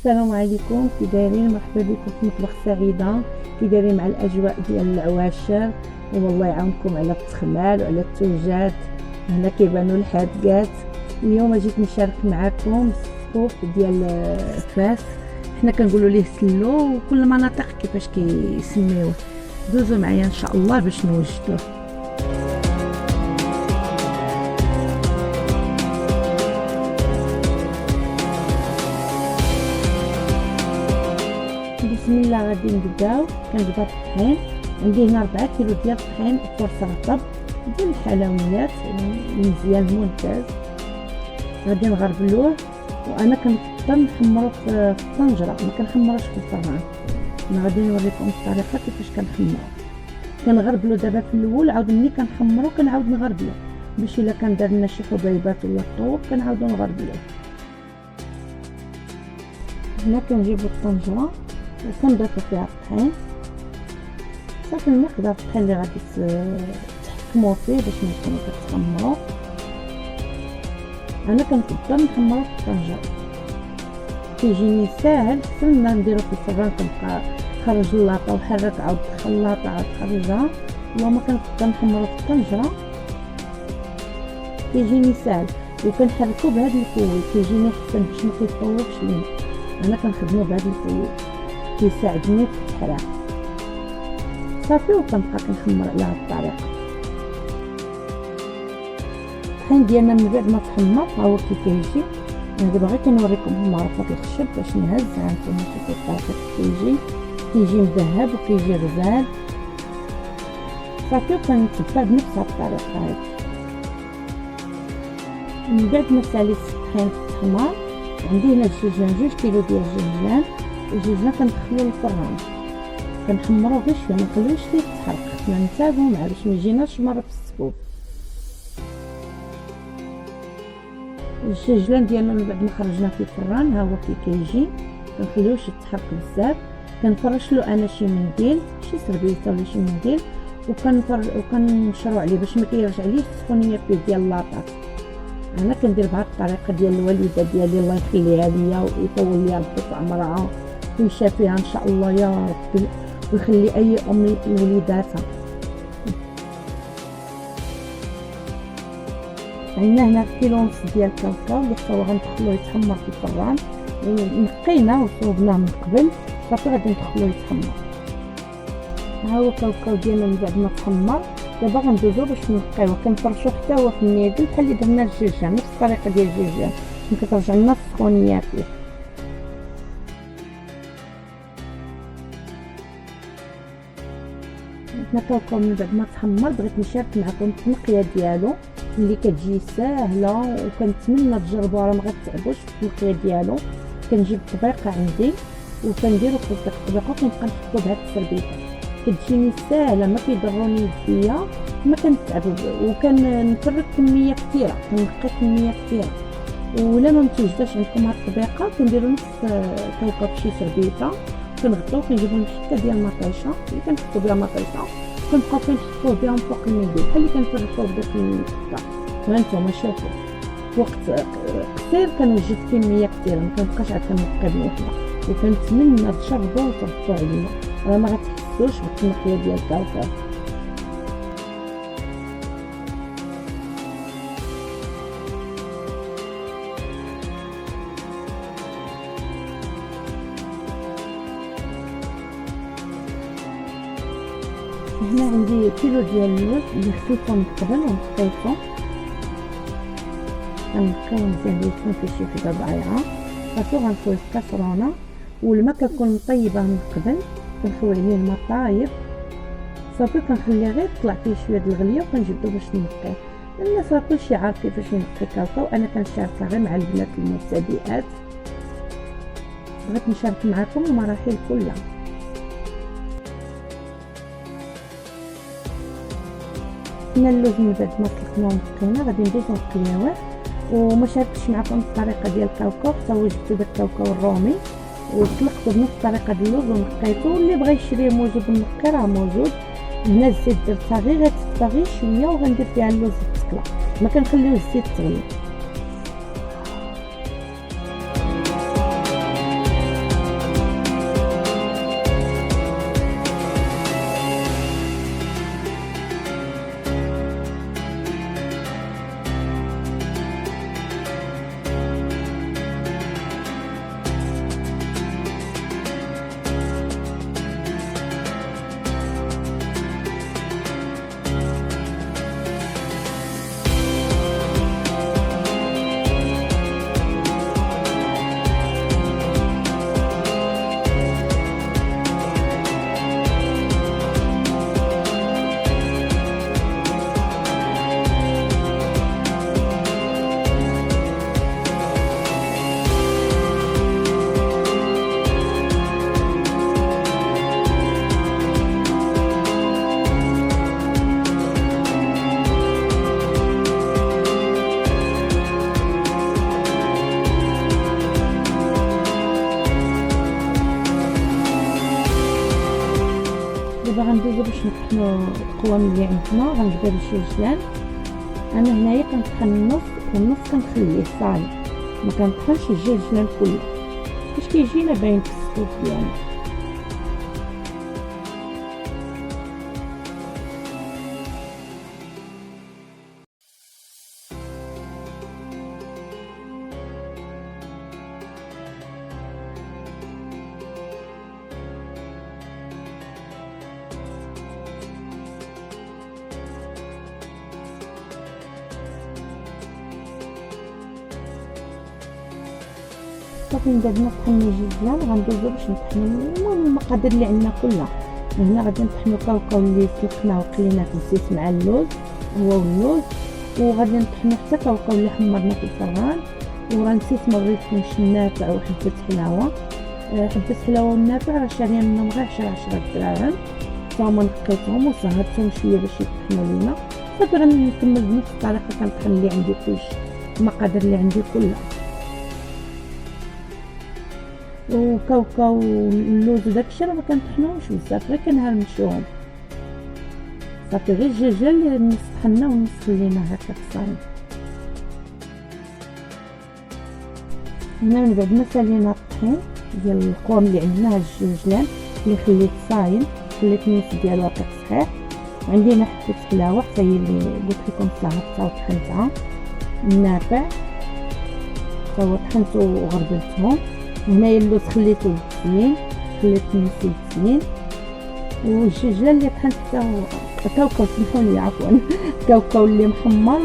السلام عليكم، كي دايرين؟ مرحبا بكم في مطبخ سعيده. كي دايرين مع الاجواء ديال العواشر؟ والله يعاونكم على التخمال وعلى التوجات. هنا كيبانوا الحادقات. اليوم جيت نشارك معكم الصوف ديال فاس، حنا كنقولوا ليه سلو وكل المناطق كيفاش كيسميوه. دوزوا معايا ان شاء الله باش نوجدوه. بسم الله غادي نبداو. كنبدا بالطحين. عندي هنا 4 كيلو ديال الطحين فرص رطب ديال الحلويات مزيان ممتاز. غادي نغربلوه، وانا كنفضل نحمرو في الطنجره، ما كنحمروش في الفران. انا غادي نوريكم الطريقه كيفاش كنحمرو. كنغربلو دابا في الاول، عاود ملي كنحمرو كنعاود نغربلو باش الا كان دار لنا شي حبيبات ولا طور كنعاودو نغربلوه. هنا كنجيبو الطنجره وكنضيفو فيها الطحين، صافي المقدار الطحين اللي غادي تحكمو فيه باش ما تكونوا كتخمروا. انا كنفضل نحمرو في الطنجره، كيجيني ساهل احسن ما نديرو في الفران. كنبقى خرج اللاطه وحرك عاود دخل اللاطه عاود خرجها. وما كنفضل نحمرو في الطنجره، كيجيني ساهل وكنحركو بهذا الفويل، كيجيني احسن باش ما كيطوبش لينا. انا كنخدمو بهذا الفويل كيساعدني في الحراق صافي، وكنبقى كنحمر على هاد الطريقه. الطحين ديالنا من بعد ما تحمر ها هو كي كيجي. انا دابا غير كنوريكم معرفات الخشب باش نهز. هانتوما شوفوا الطريقه كيجي مذهب وكيجي غزال صافي، وكنتبع بنفس هاد الطريقه هادي. من بعد ما ساليت الطحين في التحمار، عندي هنا الجوج كيلو ديال الجنجان. الجنجان كندخلو للفران، كنحمرو غير شويه، ما نخليوش ليه يتحرق، حنا نتابعو معاه باش ما يجيناش مره في السبوب. الجنجان ديالنا من بعد ما خرجناه في الفران ها هو كي كيجي، كنخليوش يتحرق بزاف. كنفرشلو انا شي منديل، شي سربيته ولا شي منديل، وكنشرو عليه باش ما كيرجعليش السخونيه فيه ديال اللاطات. انا كندير بهاد الطريقه ديال الوالده ديالي الله يخليها ليا ويطول ليا ربي في عمرها ويشافيها فيها ان شاء الله يا ربي، ويخلي اي ام لوليداتها. عندنا هنا كيلو ونص ديال الكاوكاو اللي حتى هو غندخلوه يتحمر في الفران. نقيناه وصوبناه من قبل صافي، غادي ندخلوه يتحمر. ها هو الكاوكاو ديالنا من بعد ما تحمر. دابا غندوزو باش نقيوه، كنفرشو حتى هو في النيدل بحال اللي درنا الجرجان، نفس الطريقه ديال الجرجان، كترجع لنا السخونيه فيه. هنا الكاوكاو من بعد ما تحمر بغيت نشارك معكم التنقيه ديالو اللي كتجي ساهله، وكنتمنى تجربوها، راه ما غتتعبوش في التنقيه ديالو. كنجيب الطبيقه عندي وكنديرو في ديك الطبيقه وكنبقى نحطو بهاد السربيته، كتجيني ساهله ما كيضروني يديا، ما كنتعب. وكنفرك كميه كثيره، كنقي كميه كثيره. ولا ما متوجداش عندكم هاد الطبيقه كنديروا نص كوكب شي سربيته، كنغطيو كنجيبو الحته ديال المطيشه اللي كنحطو بها مطيشه، كنبقاو كنحطوه بهم فوق المنديل بحال اللي كنفركوه بداك الحته. وانتم شوفوا في وقت قصير كنوجد كميه كثيره، ما كنبقاش عاد كنقي بوحده. وكنتمنى تجربوا وتردوا عليا، راه ما غتحسوش بالتنقيه ديال الكاوكاو. هنا عندي كيلو ديال اللوز اللي خفيته من قبل ونقيته، كنقيو مزيان يكون فيه شي حبه ضايعه صافي. غنخوي في كاسرونه والماء كنكون مطيبه من قبل، كنخوي عليه الماء طايب صافي، كنخليه غير يطلع فيه شويه د الغليه وكنجبدو باش نقيه. الناس راه كلشي عارف كيفاش ينقي كاوكاو، انا كنشاركها غير مع البنات المبتدئات، بغيت نشارك معكم المراحل كلها. هنا اللوز من بعد ما طلقناه ونقيناه غادي ندوزو نقليوه. وما شاركتش معكم الطريقه ديال الكاوكاو، حتى هو جبتو داك الكاوكاو الرومي وطلقته بنفس الطريقه ديال اللوز ونقيته، واللي بغى يشريه موجود ونقي راه موجود. هنا الزيت درتها غير غتطفى غير شويه وغندير فيها اللوز يتقلى، ما كنخليوه الزيت تغلي. دابا غندوزو باش نطحنو القوام اللي عندنا. غنبدا بالشجلان. انا هنايا كنطحن النص والنص كنخليه صايم، ما كنطحنش الجلجلان كله باش كيجينا باين في الصوص ديالنا. صافي من بعد ما طحنا الجزلان غندوزو باش نطحنو المهم المقادير اللي عندنا كلها. هنا غادي نطحنو كاوكاو اللي سلقناه وقليناه في الزيت مع اللوز هو واللوز، وغادي نطحنو حتى كاوكاو اللي حمرنا في الفران. وراه نسيت ما وريتكمش النافع وحبة حلاوه. حبة حلاوه والنافع راه شاريه منهم غير 10 دراهم، فهما نقيتهم وصهرتهم شويه باش يطحنوا لينا. صافي غنكمل بنفس الطريقه كنطحن اللي عندي كلشي، المقادير اللي عندي كلها. وكاوكاو واللوز وداكشي راه ما كنطحنوهمش بزاف، غير كنهرمشوهم. صافي غير الدجاجه اللي نص طحنا ونص خلينا هكا صايم. هنا من بعد ما سالينا الطحين ديال القوام اللي عندنا هاد الجلجلان اللي خليت صايم، خليت النص ديالو هكا صحيح. عندنا حبة حلاوه حتى هي اللي قلت لكم صهرتها وطحنتها، النافع تا هو طحنته وغربلتهم. هنايا اللوز خليته مزيان، خليت النص مزيان. والجلجلان اللي طحنت حتى كاوكاو، سمحولي عفوا، كاوكاو اللي محمر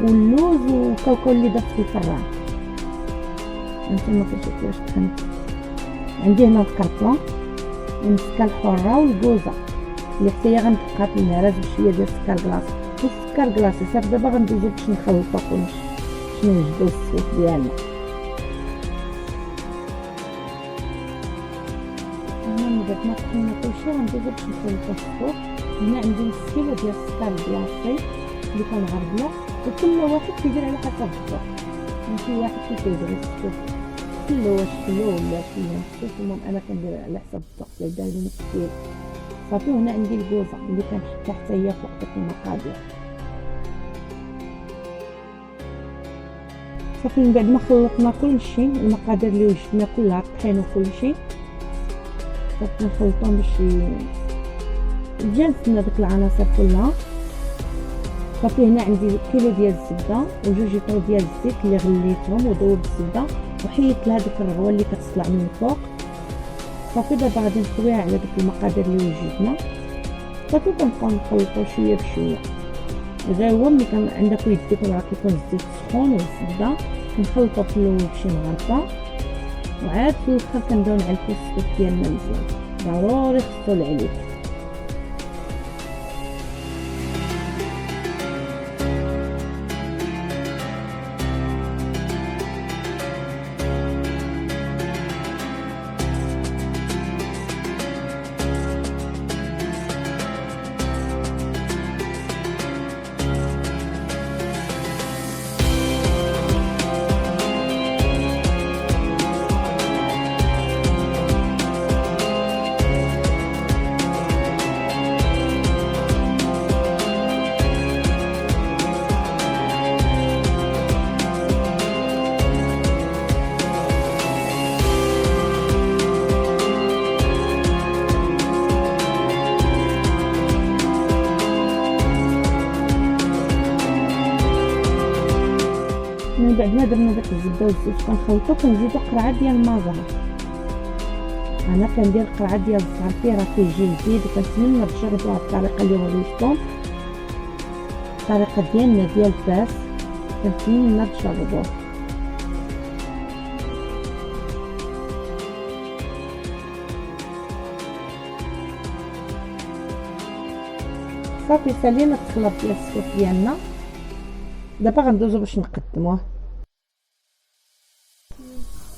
واللوز وكاوكاو اللي داز في الفران. هانتوما كتشوفوا واش طحنت. عندي هنا الكرطون والمسكه الحره والكوزه اللي حتى هي غنبقى في المهراز بشويه ديال السكر كلاص والسكر كلاصي. صافي دابا غندوزو باش نخلطو كلشي باش نوجدو الصوص ديالنا. من بعد ما طحنا كلشي غندوزو باش نخلطو الصوص. هنا عندي نص كيلو ديال السكر كلاصي اللي كنغربلو، وكل واحد كيدير على حسب الذوق. ماشي واحد كيدير الصوص كله واش كله ولا شويه نص. المهم انا كندير على حسب الذوق ديال دايرين كثير. صافي هنا عندي الكوزه اللي كنحطها حتى هي فوق داك المقادير. صافي من بعد ما خلطنا كلشي المقادير اللي وجدنا كلها الطحين وكلشي، صافي نخلطهم باش تجانسنا داك العناصر كلها. صافي هنا عندي كيلو ديال الزبده وجوج لتر ديال الزيت اللي غليتهم وذوبت الزبده وحيدت لها ديك الرغوه اللي كتطلع من الفوق. صافي دابا غادي نطويها على داك المقادير اللي وجدنا. صافي كنبقاو نخلطو شويه بشويه، غير هو ملي كان عندك يديك راه كيكون الزيت سخون والزبده كنخلطو في الاول بشي مغرفه، وعاد في الاخر كنبداو نعلفو الصوص ديالنا مزيان. ضروري خصو العليف. من بعد ما درنا داك الزبده والزيت كنخلطو، كنزيدو قرعه ديال المازال. انا كندير قرعه ديال الزعفير راه كيجي جديد، وكنتمنى تجربوا هاد الطريقه اللي وريتكم، الطريقه ديالنا ديال فاس، كنتمنى تجربوه. صافي سالينا التخلط ديال الصوص ديالنا. دابا غندوزو باش نقدموه.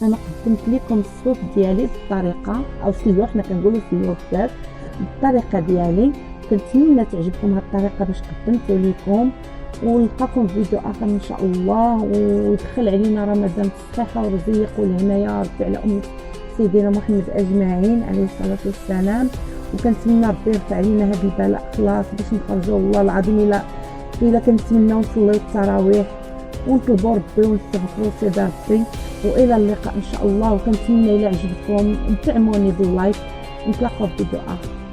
انا قدمت لكم الصوص ديالي بالطريقه، او سلو حنا كنقولوا سلو فاس بالطريقه ديالي. كنتمنى تعجبكم هاد الطريقه باش قدمته لكم، ونلقاكم في فيديو اخر ان شاء الله، ويدخل علينا رمضان بالصحه والرزق والهنا يا رب على امه سيدنا محمد اجمعين عليه الصلاه والسلام. وكنتمنى ربي يرفع علينا هذا البلاء خلاص باش نخرجوا. والله العظيم الا كنتمناو نصليو التراويح ونطلبوا ربي ونستغفروا سيدي ربي. والى اللقاء ان شاء الله. وكنتمنى الى عجبكم دعموني باللايك. نتلاقاو في فيديو اخر.